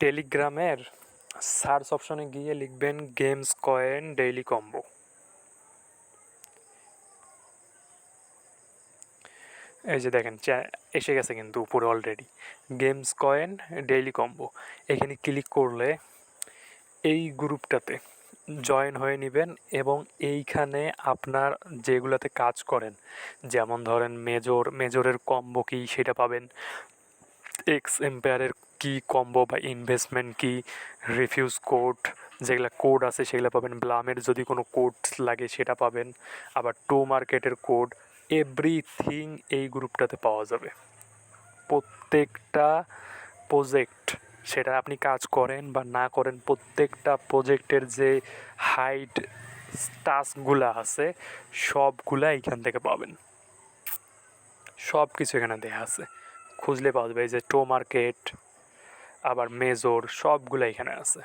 টেলিগ্রামের সার্চ অপশনে গিয়ে লিখবেন গেমস কয়েন ডেইলি কম্বো। এই যে দেখেন এসে গেছে কিন্তু উপরে already games coin daily combo. এখানে ক্লিক করলে এই গ্রুপটাতে জয়েন হয়ে নেবেন এবং এইখানে আপনার যেগুলোতে কাজ করেন, যেমন ধরেন মেজরের কম্বো কী সেটা পাবেন, এক্স এম্পায়ারের কি কম্বো বা ইনভেস্টমেন্ট কি, রিফিউজ কোড যেগুলো কোড আছে সেগুলো পাবেন, ব্লামের যদি কোনো কোড লাগে সেটা পাবেন, আবার টো মার্কেটের কোড, এভরিথিং এই গ্রুপটাতে পাওয়া যাবে। প্রত্যেকটা প্রজেক্ট, সেটা আপনি কাজ করেন বা না করেন, প্রত্যেকটা প্রজেক্টের যে হাইড টাস্কগুলো আছে সবগুলা এইখান থেকে পাবেন। সব কিছু এখানে দেওয়া আছে, খুঁজলে পাওয়া যাবে। এই যে টো মার্কেট, আবার মেজর, সবগুলো এখানে আছে।